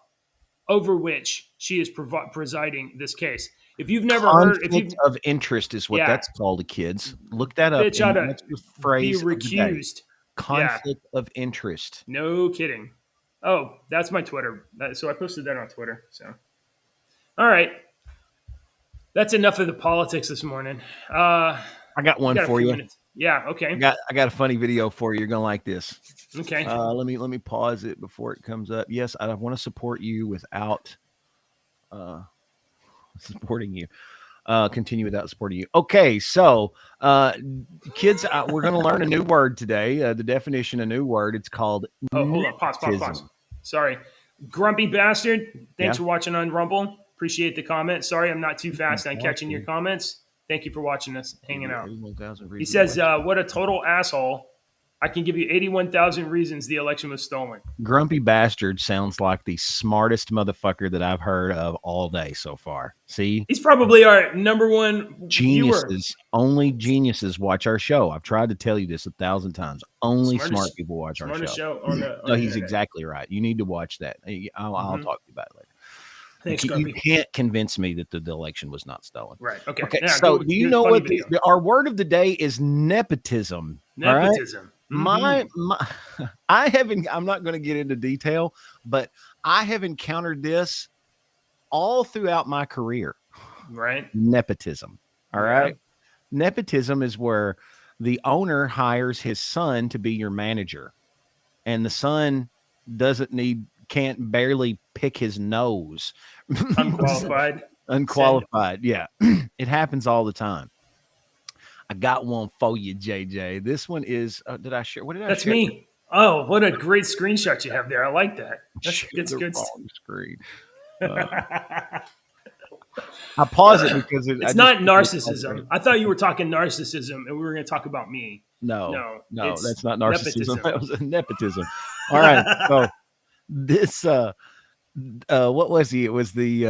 C: over which she is presiding this case. If you've never heard,
D: of interest is what that's called, kids. Look that up.
C: Bitch oughta
D: that's the phrase.
C: be recused.
D: Conflict of interest.
C: No kidding. Oh, that's my Twitter. So I posted that on Twitter. So, all right, that's enough of the politics this morning.
D: I got one for you.
C: Minutes. Yeah. Okay.
D: I got a funny video for you. You're gonna like this.
C: Okay.
D: Let me pause it before it comes up. Yes, I want to support you without supporting you. Continue without supporting you. Okay, so kids, we're going to learn a new word today. The definition, a new word. It's called.
C: Oh, hold on. Pause. Sorry, grumpy bastard. Thanks for watching on Rumble. Appreciate the comment. Sorry, I'm not too fast on catching your comments. Thank you for watching us, hanging out. He says, "What a total asshole." I can give you 81,000 reasons the election was stolen.
D: Grumpy bastard sounds like the smartest motherfucker that I've heard of all day so far. See?
C: He's probably our number one
D: geniuses.
C: Viewer.
D: Only geniuses watch our show. I've tried to tell you this 1,000 times. Only smart people watch our show. No, he's exactly right. You need to watch that. I'll talk to you about it later.
C: Thanks,
D: you can't convince me that the election was not stolen.
C: Right. Okay.
D: Yeah, so do you know what our word of the day is? Nepotism.
C: Nepotism.
D: Right? I'm not going to get into detail, but I have encountered this all throughout my career.
C: Right.
D: Nepotism. All right. Nepotism is where the owner hires his son to be your manager, and the son can't barely pick his nose. Unqualified. Yeah. It happens all the time. I got one for you, JJ. This one is, did I share? What did I share?
C: That's me. Oh, what a great screenshot you have there. I like that. That's good.
D: Screen. I pause it because
C: It's not narcissism. I thought you were talking narcissism, and we were going to talk about me.
D: No,
C: it's
D: that's not narcissism.
C: nepotism.
D: That was nepotism. All right. So this, what was he? It was the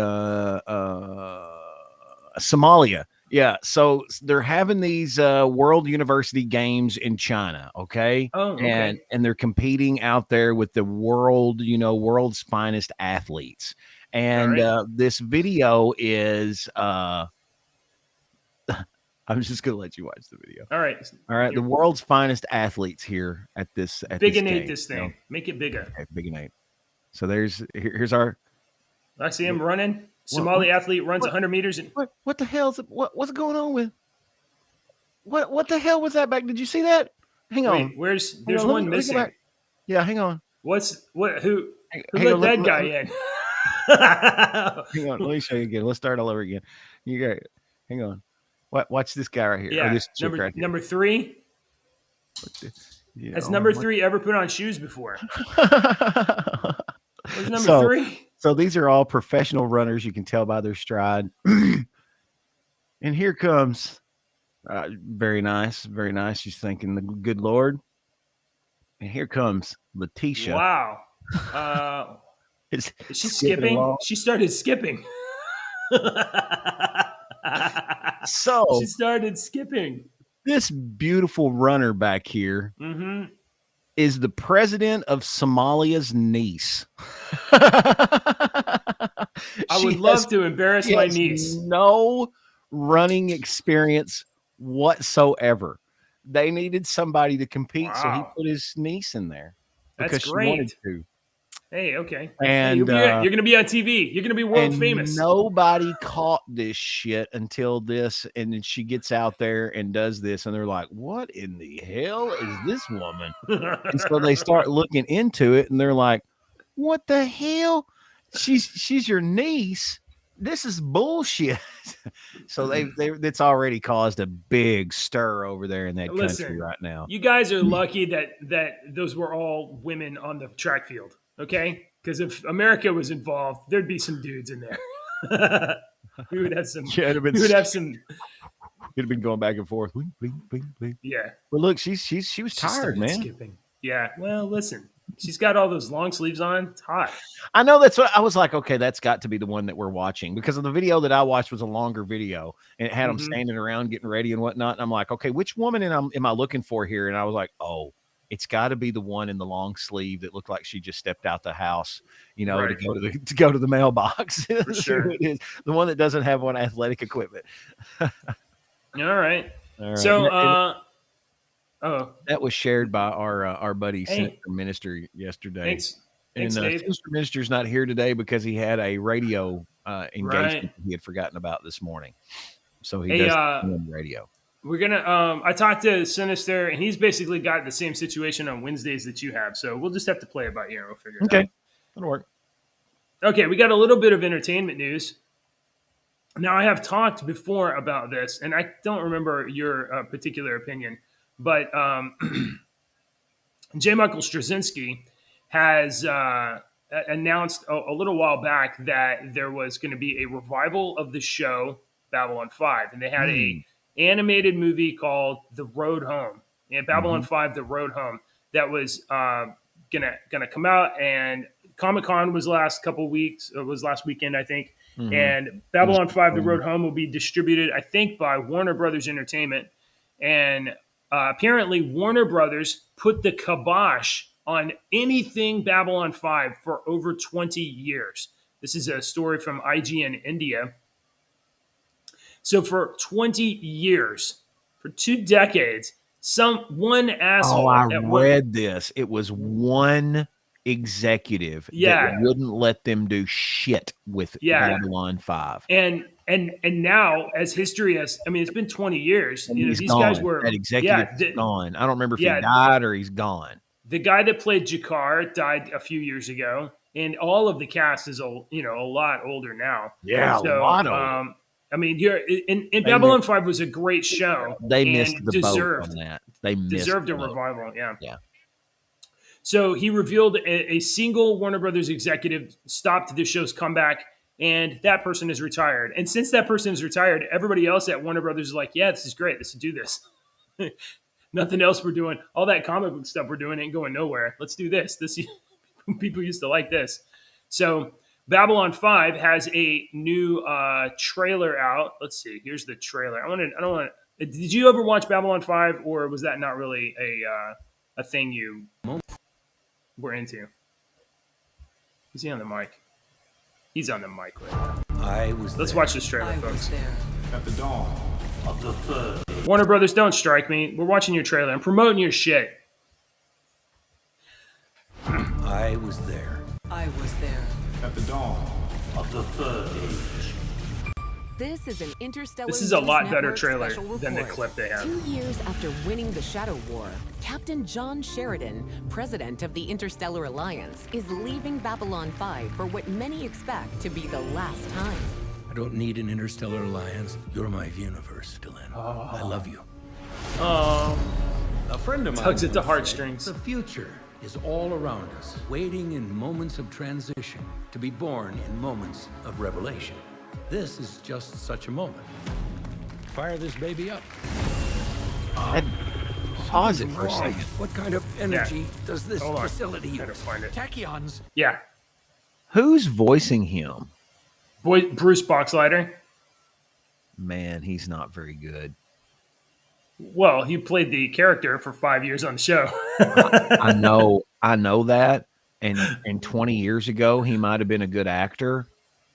D: Somalia. Yeah. So they're having these World University Games in China. Okay.
C: Oh, okay.
D: And they're competing out there with the world's finest athletes. And this video is I'm just gonna let you watch the video.
C: All right.
D: The world's finest athletes here at this.
C: Bigonate this thing. Make it bigger.
D: Okay, bigonate. So here's our.
C: I see him running. Somali athlete runs 100 meters.
D: What the hell's what's going on with? What the hell was that back? Did you see that? Hang on.
C: There's one missing.
D: Yeah, hang on.
C: Who let that guy in?
D: Hang on. Let me show you again. Let's start all over again. You got it. Hang on. Watch this guy right here.
C: Yeah,
D: this chick right here.
C: Number 3. Has number 3 ever put on shoes before? Where's number 3?
D: So these are all professional runners. You can tell by their stride. And here comes, very nice, very nice. She's thanking the good Lord. And here comes Letitia.
C: Wow. Is she skipping?
D: Along.
C: She started skipping.
D: So
C: she started skipping.
D: This beautiful runner back here is the president of Somalia's niece.
C: I would love to embarrass my niece.
D: No running experience whatsoever. They needed somebody to compete, so he put his niece in there because she wanted to.
C: Hey, okay.
D: And
C: you're going to be on TV. You're going to be world famous.
D: Nobody caught this shit until this, and then she gets out there and does this, and they're like, "What in the hell is this woman?" And so they start looking into it, and they're like, "What the hell? She's your niece. This is bullshit." So that's already caused a big stir over there in that country right now.
C: You guys are lucky that those were all women on the track field. Okay, because if America was involved, there'd be some dudes in there. We would have some.
D: Yeah,
C: we would have some.
D: It'd have been going back and forth. Bling, bling, bling, bling.
C: Yeah.
D: But look, she was tired, man.
C: Skipping. Yeah. Well, listen, she's got all those long sleeves on. It's hot.
D: I know, that's what I was like. Okay, that's got to be the one that we're watching, because of the video that I watched was a longer video, and it had them standing around getting ready and whatnot. And I'm like, okay, which woman am I looking for here? And I was like, oh, it's got to be the one in the long sleeve that looked like she just stepped out the house, to go to the mailbox.
C: For sure.
D: It is the one that doesn't have one athletic equipment.
C: All right. So,
D: that was shared by our buddy Senator Minister yesterday.
C: Thanks.
D: And Senator Minister's not here today because he had a radio engagement he had forgotten about this morning. So he does on radio.
C: We're gonna. I talked to Sinister, and he's basically got the same situation on Wednesdays that you have. So we'll just have to play it by ear. We'll figure it out.
D: Okay, that'll work.
C: Okay, we got a little bit of entertainment news. Now, I have talked before about this, and I don't remember your particular opinion, but J. Michael Straczynski has announced a little while back that there was going to be a revival of the show Babylon 5, and they had a animated movie called The Road Home, and Babylon 5 The Road Home, that was gonna come out, and Comic-Con was last weekend, I think. And Babylon 5 The Road Home will be distributed, I think, by Warner Brothers Entertainment, and apparently Warner Brothers put the kibosh on anything Babylon 5 for over 20 years. This is a story from IGN India. So for 20 years, for 2 decades, one asshole.
D: Oh, I read this. It was one executive that wouldn't let them do shit with Babylon 5.
C: And now, as history has, it's been 20 years. These guys were
D: that executive gone. I don't remember if he died or he's gone.
C: The guy that played Jakar died a few years ago, and all of the cast is a lot older now.
D: Yeah,
C: so,
D: a lot older.
C: In Babylon 5 was a great show.
D: They missed the boat on that. They
C: deserved a revival. Yeah. So he revealed a single Warner Brothers executive stopped the show's comeback and that person is retired. And since that person is retired, everybody else at Warner Brothers is like, yeah, this is great. Let's do this. Nothing else we're doing. All that comic book stuff we're doing ain't going nowhere. Let's do this. This people used to like this. So Babylon 5 has a new trailer out. Let's see. Here's the trailer. I don't want to. Did you ever watch Babylon 5, or was that not really a thing you were into? Is he on the mic? He's on the mic right now. Let's watch this trailer, folks.
E: At the dawn of the third.
C: Warner Brothers, don't strike me. We're watching your trailer. I'm promoting your shit.
E: I was there.
F: I was there.
E: At the dawn of the third age.
F: This is an Interstellar.
C: This is a lot better
F: Network
C: trailer
F: special
C: than the
F: report.
C: clip they have.
F: 2 years after winning the Shadow War, Captain John Sheridan, president of the Interstellar Alliance, is leaving Babylon 5 for what many expect to be the last time.
G: I don't need an interstellar alliance. You're my universe, Dylan. I love you.
C: Oh,
G: A friend of mine
C: tugs at the
G: once said,
C: heartstrings.
G: the future is all around us, waiting in moments of transition to be born in moments of revelation. This is just such a moment. Fire this baby up.
D: Pause it for a
G: Wrong.
D: second.
G: What kind of energy does this
C: Hold on.
G: facility
C: Better
G: use?
C: find it.
G: Tachyons.
C: Yeah.
D: Who's voicing him?
C: Boy, Bruce Boxleiter.
D: Man, he's not very good.
C: Well, he played the character for 5 years on the show.
D: I know that. And 20 years ago, he might have been a good actor.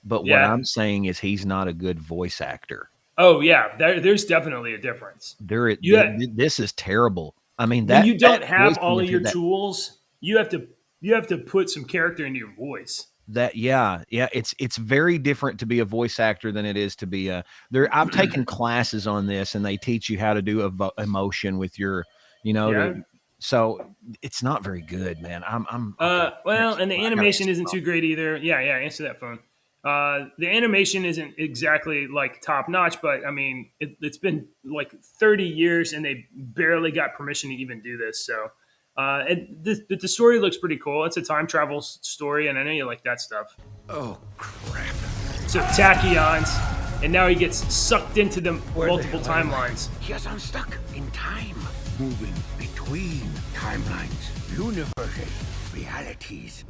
D: But what
C: Yeah.
D: I'm saying is he's not a good voice actor.
C: Oh yeah, there's definitely a difference.
D: This is terrible. I mean, that
C: When you don't
D: that
C: have
D: voice
C: all of your
D: that-
C: tools, you have to put some character into your voice.
D: It's very different to be a voice actor than it is to be a there. I've taken classes on this, and they teach you how to do emotion with your, so it's not very good, man.
C: Well, and the
D: I gotta
C: animation isn't
D: stop.
C: too great either. Yeah, answer that phone. The animation isn't exactly like top notch, but I mean, it's been like 30 years, and they barely got permission to even do this. So, the story looks pretty cool. It's a time travel story, and I know you like that stuff.
G: Oh, crap.
C: So tachyons, and now he gets sucked into the multiple
G: the hell am I?
C: timelines.
G: He is unstuck in time, moving between timelines, universes, realities.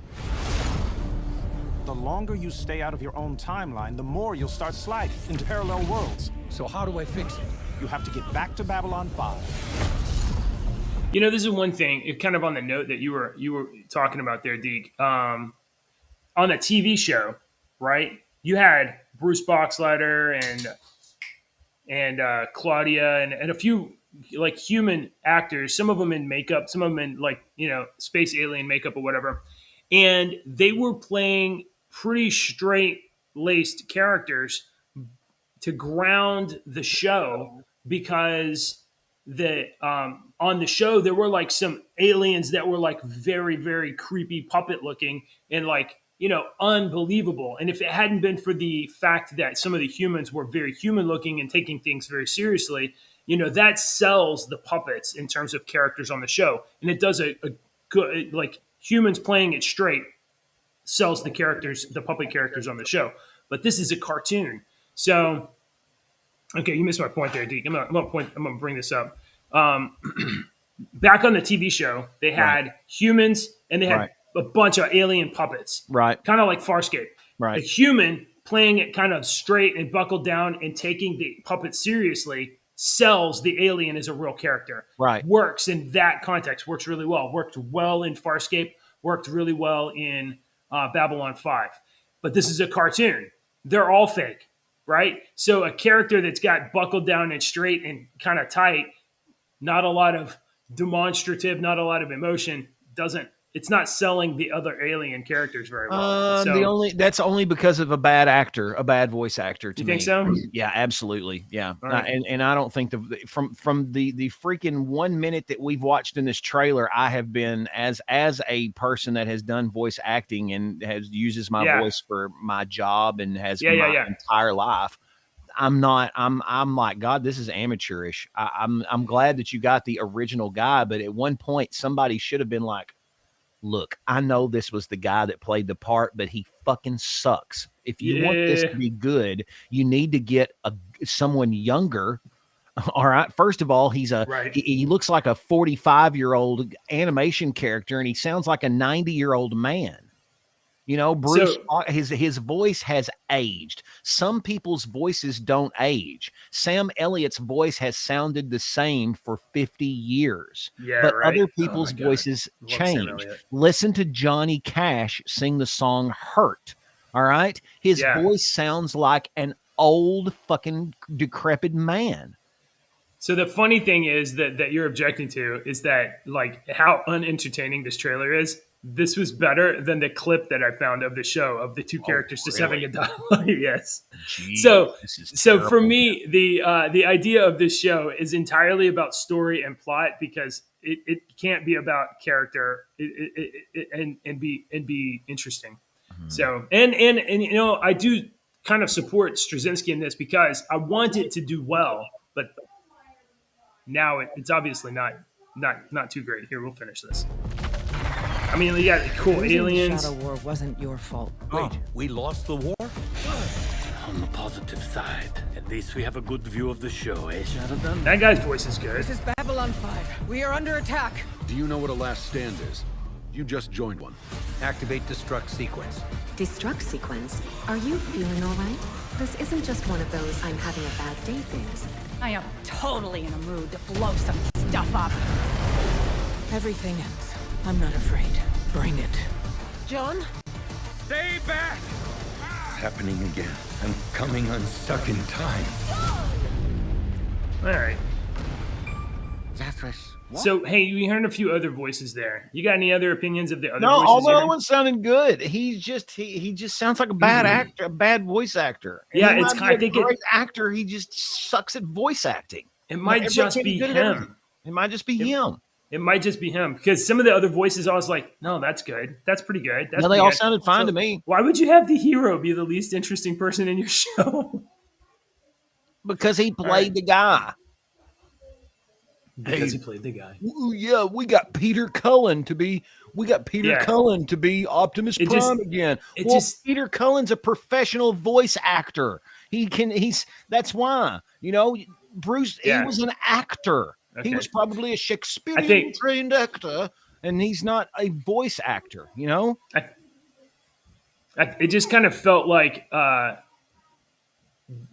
H: The longer you stay out of your own timeline, the more you'll start sliding into parallel worlds.
G: So how do I fix it?
H: You have to get back to Babylon 5.
C: This is one thing, kind of on the note that you were talking about there, Deke. On the TV show, right? You had Bruce Boxleiter and Claudia and a few like human actors, some of them in makeup, some of them in like, space alien makeup or whatever. And they were playing pretty straight-laced characters to ground the show, because on the show there were like some aliens that were like very, very creepy puppet looking and like, unbelievable. And if it hadn't been for the fact that some of the humans were very human looking and taking things very seriously, that sells the puppets in terms of characters on the show. And it does a good, like, humans playing it straight sells the puppet characters on the show. But this is a cartoon. So, okay, you missed my point there, Deke. I'm gonna bring this up. Back on the TV show, they had humans and they had a bunch of alien puppets.
D: Right.
C: Kind of like Farscape.
D: Right.
C: A human playing it kind of straight and buckled down and taking the puppet seriously sells the alien as a real character.
D: Right.
C: Works in that context. Works really well. Worked well in Farscape. Worked really well in Babylon 5. But this is a cartoon. They're all fake, right? So a character that's got buckled down and straight and kind of tight, not a lot of demonstrative, not a lot of emotion, it's not selling the other alien characters very well.
D: That's only because of a bad voice actor. To
C: You
D: me.
C: think so?
D: Yeah, absolutely. Yeah,
C: right.
D: and I don't think from the freaking 1 minute that we've watched in this trailer, I have been as a person that has done voice acting and uses my voice for my job and has my entire life. I'm like, God, this is amateurish. I'm glad that you got the original guy, but at one point somebody should have been like, look, I know this was the guy that played the part, but he fucking sucks. If you want this to be good, you need to get someone younger. All right. First of all, he looks like a 45-year-old animation character, and he sounds like a 90-year-old man. You know, Bruce, his voice has aged. Some people's voices don't age. Sam Elliott's voice has sounded the same for 50 years.
C: Yeah,
D: but
C: right.
D: other people's voices change. Listen to Johnny Cash sing the song Hurt. All right. His voice sounds like an old fucking decrepit man.
C: So the funny thing is that you're objecting to is that, like, how unentertaining this trailer is. This was better than the clip that I found of the show of the two characters just having a dialogue. Yes.
D: Jeez,
C: so for me, the idea of this show is entirely about story and plot, because it can't be about character and be interesting. Mm-hmm. So and you know, I do kind of support Straczynski in this because I want it to do well, but now it's obviously not too great. Here, we'll finish this. I mean, you got cool aliens.
F: The Shadow War wasn't your fault.
G: Wait, we lost the war?
E: On the positive side, at least we have a good view of the show, eh, Sheridan?
C: That guy's voice is good.
F: This is Babylon 5. We are under attack.
I: Do you know what a last stand is? You just joined one.
G: Activate destruct sequence.
J: Destruct sequence? Are you feeling all right? This isn't just one of those I'm having a bad day things.
B: I am totally in a mood to blow some stuff up.
F: Everything ends. I'm not afraid. Bring it. John?
G: Stay back! It's happening again. I'm coming unstuck in time.
C: All right.
E: Zathras.
C: So, hey, we heard a few other voices there. You got any other opinions of the other
D: No,
C: voices?
D: all the other ones sounded good. He just sounds like a bad actor, a bad voice actor. And
C: yeah,
D: it's kind of a great actor. He just sucks at voice acting.
C: It might just be him.
D: It might just be him.
C: It might just be him, because some of the other voices, I was like, no, that's good. That's pretty good.
D: No, they all sounded fine to me.
C: Why would you have the hero be the least interesting person in your show?
D: Because he played the guy.
C: Because he played the guy.
D: Yeah, we got Peter Cullen to be Optimus Prime again. Peter Cullen's a professional voice actor. That's why, you know, Bruce, he was an actor. Okay. He was probably a Shakespearean trained actor, and he's not a voice actor, you know?
C: It just kind of felt like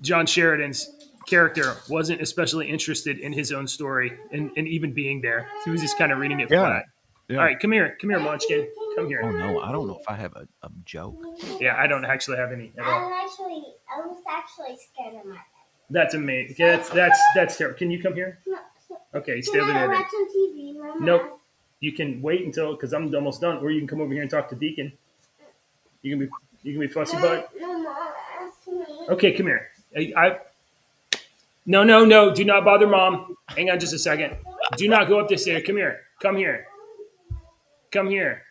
C: John Sheridan's character wasn't especially interested in his own story and even being there. He was just kind of reading it flat. Yeah. All right, come here, Munchkin. Come here.
D: Oh, no, I don't know if I have a joke.
C: Yeah, I don't actually have any at all.
K: I was actually scared of my bed.
C: That's amazing. That's terrible. Can you come here?
K: No.
C: Okay, stay over there.
K: Can I watch on TV, Mama?
C: Nope. You can wait until, because I'm almost done, or you can come over here and talk to Deacon. You can be fussy butt.
K: No, Mom, ask me.
C: Okay, come here. No. Do not bother Mom. Hang on just a second. Do not go up this stairs. Come here. Come here.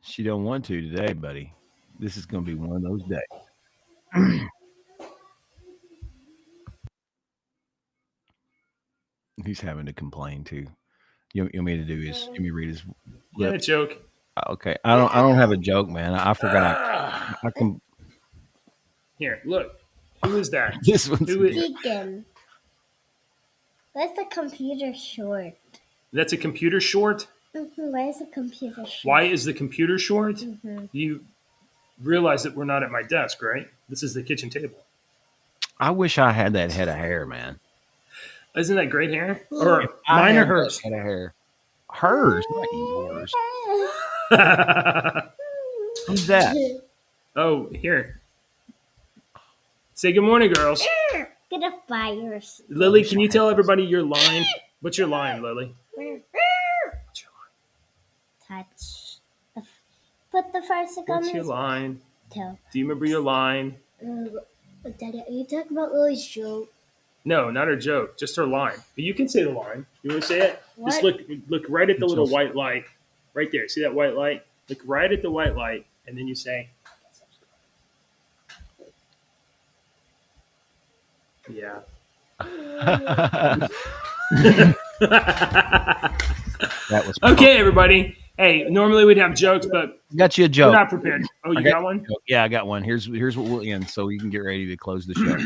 D: She don't want to today, buddy. This is going to be one of those days. He's having to complain too. You want me to do his? Let me read his.
C: You got a joke?
D: Okay, I don't have a joke, man. I forgot. I can.
C: Here, look. Who is that?
D: This one's
K: Deacon. Where's the computer short?
C: That's a computer short?
K: Mm-hmm. Why is the computer short?
C: Why is the computer short?
K: Mm-hmm.
C: You realize that we're not at my desk, right? This is the kitchen table.
D: I wish I had that head of hair, man.
C: Isn't that great hair? Or mine or hers?
D: Head of hair. Hers, not yours. Who's that?
C: Oh, here. Say good morning, girls.
K: Get a fire.
C: Lily, can you tell everybody your line? What's your line, Lily?
K: Touch. Put the first thing on.
C: What's your line?
K: Tell.
C: Do you remember your line?
K: Daddy, are you talking about Lily's joke?
C: No, not her joke. Just her line. But you can say the line. You want to say it? What? Just look right at the little white light. Right there. See that white light? Look right at the white light, and then you say, yeah.
D: That was
C: okay, everybody. Hey, normally we'd have jokes, but
D: Got you a
C: We're
D: joke.
C: not prepared. Oh, you got one?
D: Yeah, I got one. Here's what we'll end, so you can get ready to close the show.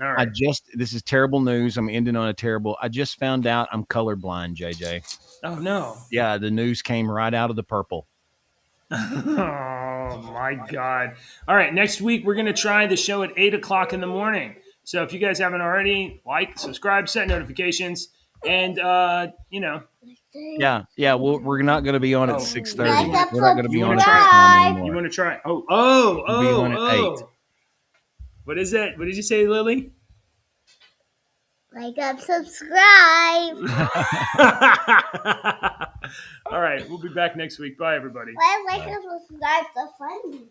C: All right.
D: This is terrible news. I'm ending on a terrible. I just found out I'm colorblind, JJ.
C: Oh no.
D: Yeah, the news came right out of the purple.
C: Oh my God. All right. Next week, we're going to try the show at 8:00 in the morning. So if you guys haven't already, like, subscribe, set notifications, and,
D: Yeah. We're not going to be on at 6:30.
K: Like
D: We're not going to be on at
K: subscribe.
D: 6 anymore.
C: You want to try?
D: We'll be on at 8.
C: What is it? What did you say, Lily?
K: Like and subscribe.
C: All right. We'll be back next week. Bye, everybody.
K: Why like and subscribe so funny?